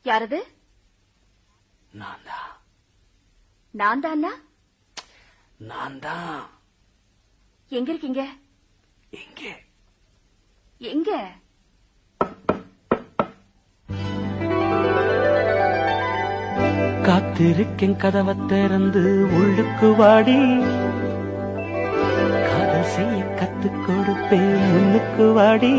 யாரது? நான் தான். நான் தானா? நான் தான். எங்க இருக்கீங்க? எங்கே? எங்க? காத்திருக்கேன் கதவை திறந்து உள்ளுக்கு வாடி, காதல் செய்ய கத்துக் கொடுப்பேன் முன்னுக்கு வாடி.